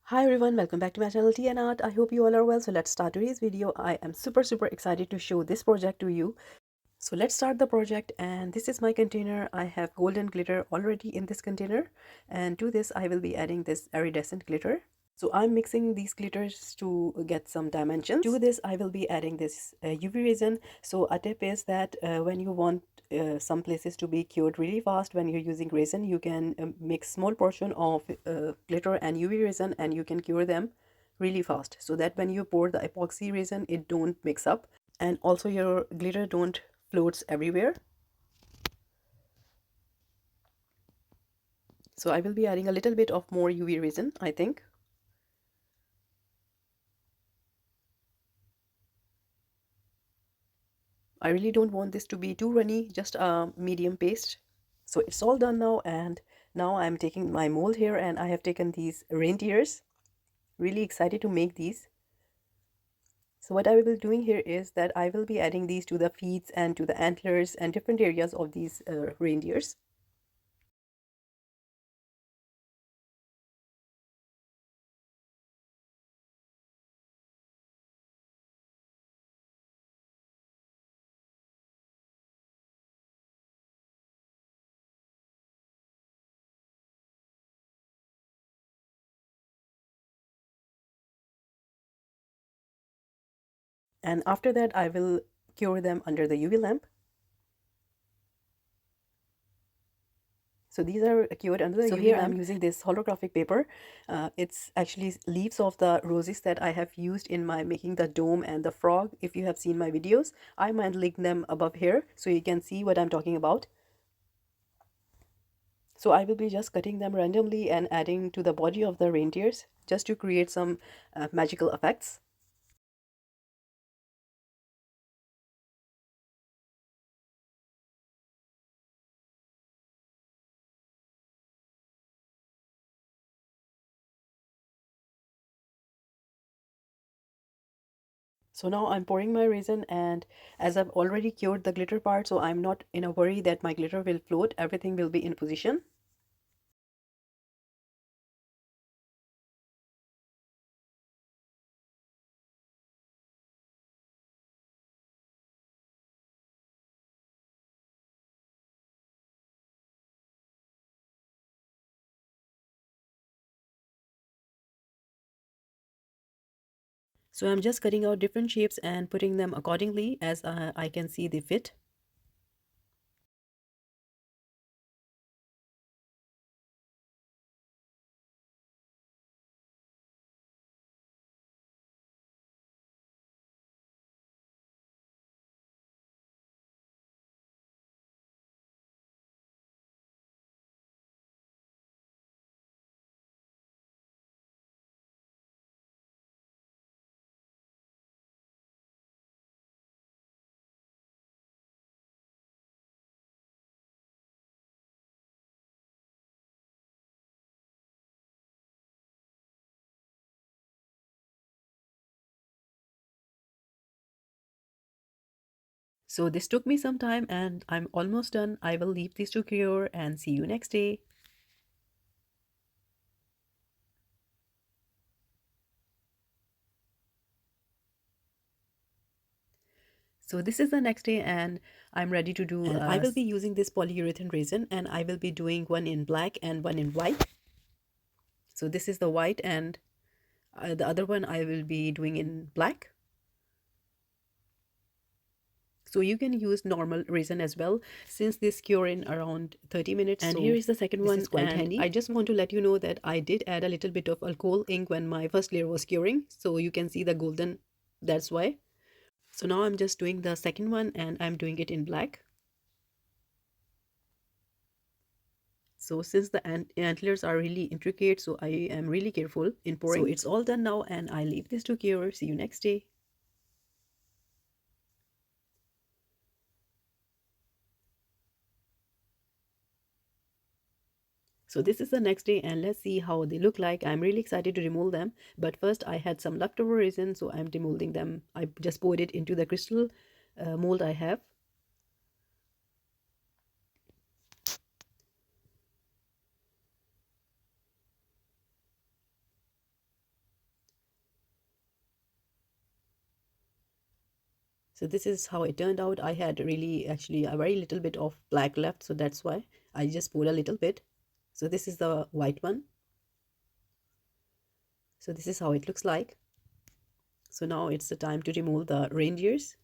Hi everyone, welcome back to my channel Tea&Art. I hope you all are well. So let's start today's video. I am super excited to show this project to you. So let's start the project, and this is my container. I have golden glitter already in this container, and to this I will be adding this iridescent glitter. So I'm mixing these glitters to get some dimensions. To this I will be adding this UV resin. So a tip is that when you want some places to be cured really fast, when you're using resin, you can mix small portion of glitter and UV resin, and you can cure them really fast, so that when you pour the epoxy resin, it don't mix up, and also your glitter don't floats everywhere. So I will be adding a little bit of more UV resin, I think. I really don't want this to be too runny, just a medium paste. So it's all done now, and now I'm taking my mold here, and I have taken these reindeers. Really excited to make these. So what I will be doing here is that I will be adding these to the feet and to the antlers and different areas of these reindeers. And after that, I will cure them under the UV lamp. So these are cured under the UV here lamp. I'm using this holographic paper. It's actually leaves of the roses that I have used in my making the dome and the frog. If you have seen my videos, I might link them above here so you can see what I'm talking about. So I will be just cutting them randomly and adding to the body of the reindeers just to create some magical effects. So now I'm pouring my resin, and as I've already cured the glitter part, so I'm not in a worry that my glitter will float. Everything will be in position. So I'm just cutting out different shapes and putting them accordingly as I can see the fit. So this took me some time and I'm almost done. I will leave these to cure and see you next day. So this is the next day and I'm ready to do, and I will be using this polyurethane resin, and I will be doing one in black and one in white. So this is the white, and the other one I will be doing in black. So you can use normal resin as well, since this cure in around 30 minutes. And so here is the second one. This is quite handy. I just want to let you know that I did add a little bit of alcohol ink when my first layer was curing, so you can see the golden, that's why. So now I'm just doing the second one, and I'm doing it in black. So since the antlers are really intricate, so I am really careful in pouring. So it's all done now, and I leave this to cure. See you next day. So this is the next day, and let's see how they look like. I'm really excited to remold them, but first I had some leftover resin, so I'm demolding them. I just poured it into the crystal mold I have. So this is how it turned out. I had really actually a very little bit of black left, so that's why I just poured a little bit. So this is the white one. So this is how it looks like. So now it's the time to remove the reindeers.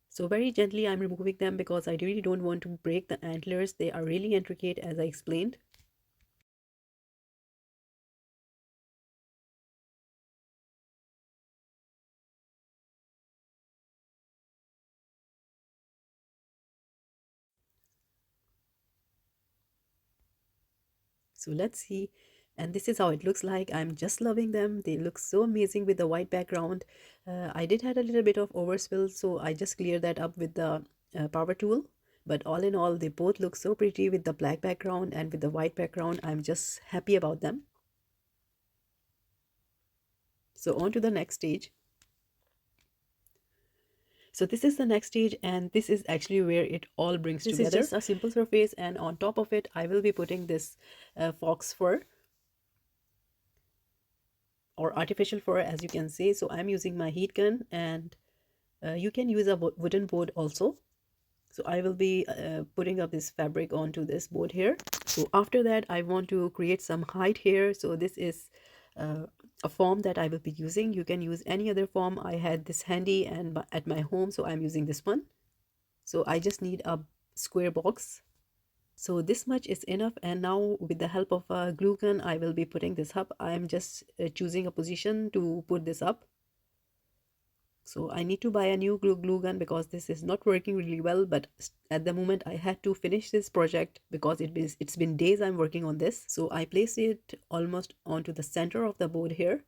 So very gently I'm removing them because I really don't want to break the antlers. They are really intricate, as I explained. So let's see. And this is how it looks like. I'm just loving them. They look so amazing with the white background. I did had a little bit of overspill, so I just cleared that up with the power tool. But all in all, they both look so pretty with the black background and with the white background. I'm just happy about them. So on to the next stage. So this is the next stage, and this is actually where it all brings together. This is just a simple surface, and on top of it, I will be putting this fox fur or artificial fur, as you can say. So I'm using my heat gun, and you can use a wooden board also. So I will be putting up this fabric onto this board here. So after that, I want to create some height here. So this is a form that I will be using. You can use any other form. I had this handy and at my home, so I'm using this one. So I just need a square box. So this much is enough, and now with the help of a glue gun, I will be putting this up. I'm just choosing a position to put this up. So I need to buy a new glue gun because this is not working really well, but at the moment I had to finish this project because it's been days I'm working on this. So I placed it almost onto the center of the board here.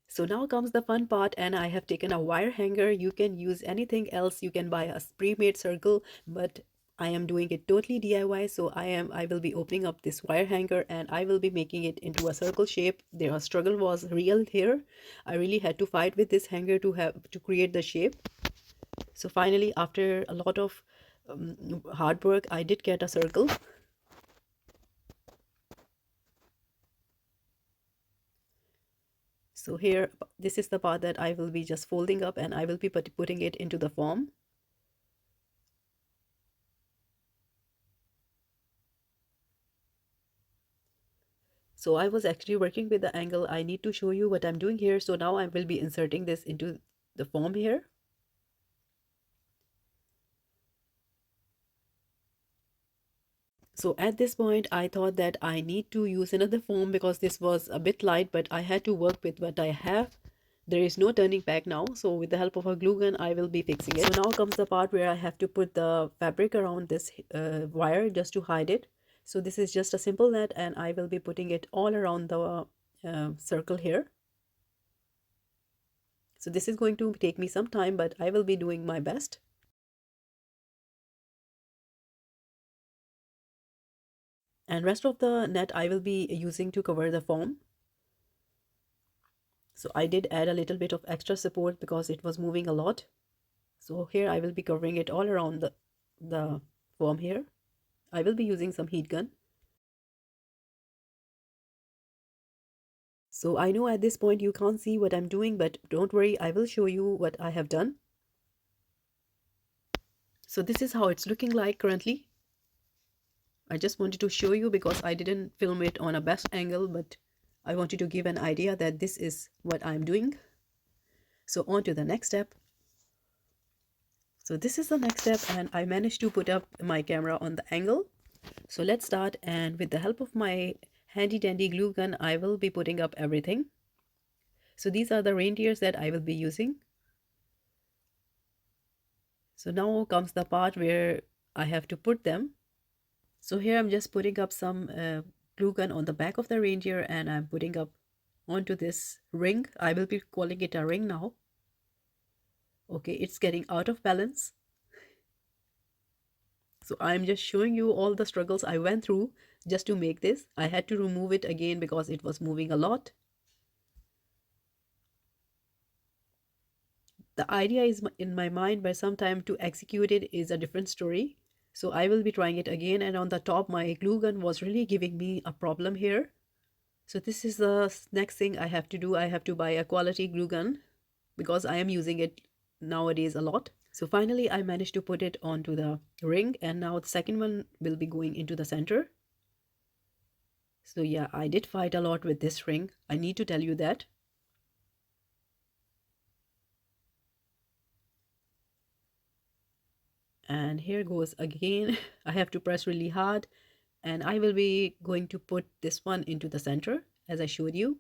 So now comes the fun part, and I have taken a wire hanger. You can use anything else. You can buy a pre-made circle, but I am doing it totally DIY. So I will be opening up this wire hanger, and I will be making it into a circle shape. Their struggle was real here. I really had to fight with this hanger to create the shape. So finally, after a lot of hard work, I did get a circle. So here, this is the part that I will be just folding up, and I will be putting it into the form. So I was actually working with the angle. I need to show you what I'm doing here. So now I will be inserting this into the form here. So at this point, I thought that I need to use another foam because this was a bit light, but I had to work with what I have. There is no turning back now. So with the help of a glue gun, I will be fixing it. So now comes the part where I have to put the fabric around this wire just to hide it. So this is just a simple net, and I will be putting it all around the circle here. So this is going to take me some time, but I will be doing my best. And rest of the net I will be using to cover the foam. So I did add a little bit of extra support because it was moving a lot. So here I will be covering it all around the foam here. I will be using some heat gun. So I know at this point you can't see what I'm doing, but don't worry, I will show you what I have done. So this is how it's looking like currently. I just wanted to show you because I didn't film it on a best angle, but I wanted to give an idea that this is what I'm doing. So on to the next step. So this is the next step, and I managed to put up my camera on the angle. So let's start, and with the help of my handy dandy glue gun, I will be putting up everything. So these are the reindeers that I will be using. So now comes the part where I have to put them. So here I'm just putting up some glue gun on the back of the reindeer, and I'm putting up onto this ring. I will be calling it a ring now. Okay, it's getting out of balance. So I'm just showing you all the struggles I went through just to make this. I had to remove it again because it was moving a lot. The idea is in my mind, but sometimes to execute it is a different story. So I will be trying it again, and on the top my glue gun was really giving me a problem here. So this is the next thing I have to do. I have to buy a quality glue gun because I am using it nowadays a lot. So finally I managed to put it onto the ring, and now the second one will be going into the center. So yeah, I did fight a lot with this ring, I need to tell you that. And here goes again. I have to press really hard, and I will be going to put this one into the center as I showed you.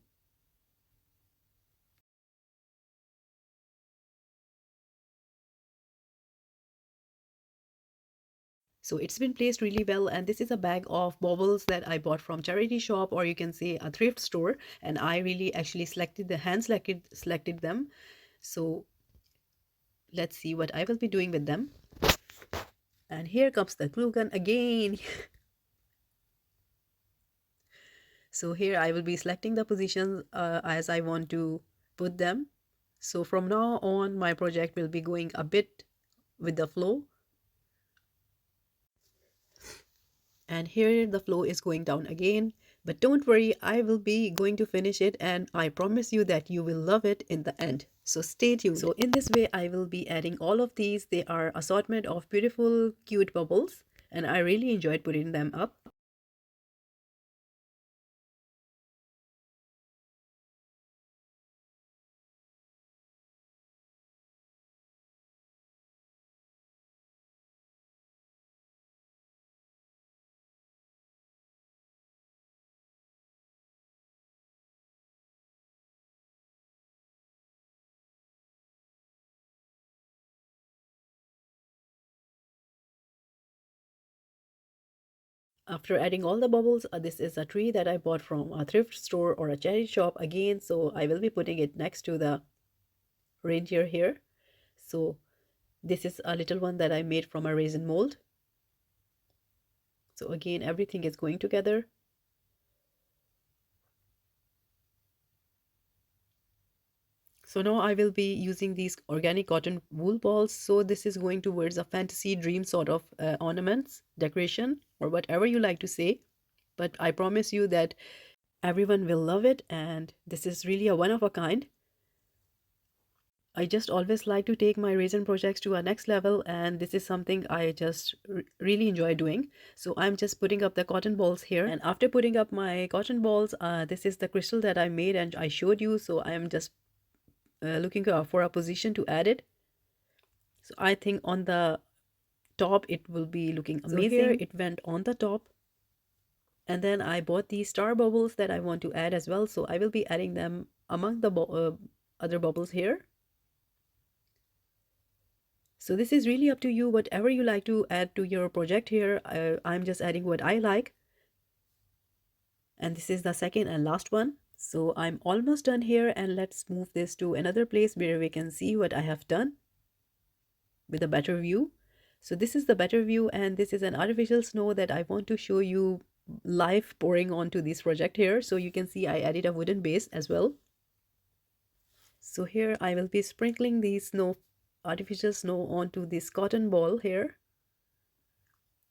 So it's been placed really well, and this is a bag of baubles that I bought from charity shop, or you can say a thrift store, and I really actually selected them. So let's see what I will be doing with them. And here comes the glue gun again. So here I will be selecting the positions as I want to put them. So from now on, my project will be going a bit with the flow. And here the flow is going down again. But don't worry, I will be going to finish it, and I promise you that you will love it in the end. So stay tuned. So in this way, I will be adding all of these. They are assortment of beautiful, cute bubbles, and I really enjoyed putting them up. After adding all the bubbles, this is a tree that I bought from a thrift store or a charity shop again. So I will be putting it next to the reindeer here. So this is a little one that I made from a resin mold. So again, everything is going together. So now I will be using these organic cotton wool balls. So this is going towards a fantasy dream sort of ornaments, decoration, or whatever you like to say. But I promise you that everyone will love it, and this is really a one of a kind. I just always like to take my resin projects to a next level, and this is something I just really enjoy doing. So I'm just putting up the cotton balls here, and after putting up my cotton balls, this is the crystal that I made and I showed you. So I'm just looking for a position to add it. So I think on the top it will be looking amazing. So here it went on the top, and then I bought these star bubbles that I want to add as well. So I will be adding them among the other bubbles here. So this is really up to you, whatever you like to add to your project here. I'm just adding what I like. And this is the second and last one. So I'm almost done here, and let's move this to another place where we can see what I have done with a better view. So this is the better view, and this is an artificial snow that I want to show you live pouring onto this project here. So you can see I added a wooden base as well. So here I will be sprinkling the artificial snow onto this cotton ball here.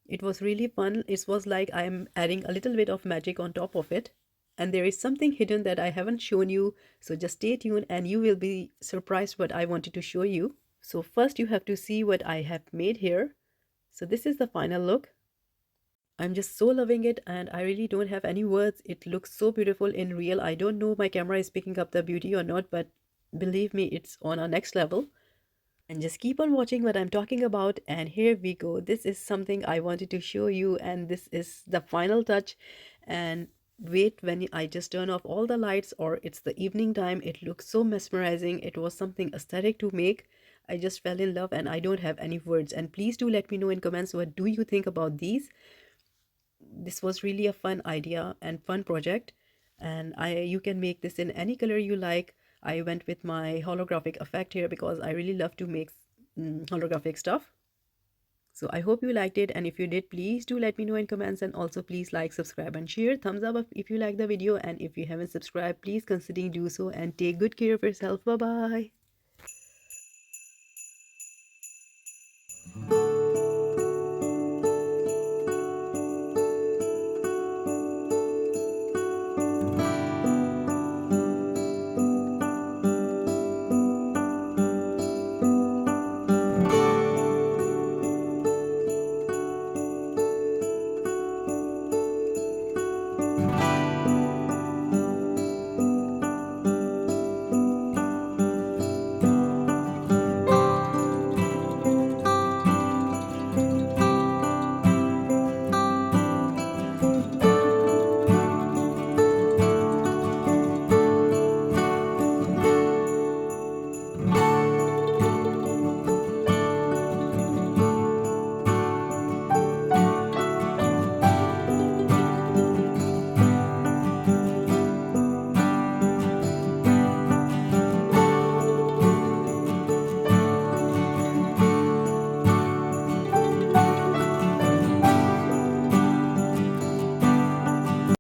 It was really fun. It was like I'm adding a little bit of magic on top of it. And there is something hidden that I haven't shown you. So just stay tuned and you will be surprised what I wanted to show you. So first you have to see what I have made here. So this is the final look. I'm just so loving it, and I really don't have any words. It looks so beautiful in real. I don't know my camera is picking up the beauty or not, but believe me, it's on a next level. And just keep on watching what I'm talking about. And here we go. This is something I wanted to show you, and this is the final touch. And wait, when I just turn off all the lights or it's the evening time, it looks so mesmerizing. It was something aesthetic to make. I just fell in love, and I don't have any words. And please do let me know in comments, what do you think about these? This was really a fun idea and fun project, and you can make this in any color you like. I went with my holographic effect here because I really love to make holographic stuff. So I hope you liked it, and if you did, please do let me know in comments, and also please like, subscribe and share. Thumbs up if you like the video, and if you haven't subscribed, please consider do so, and take good care of yourself. Bye bye.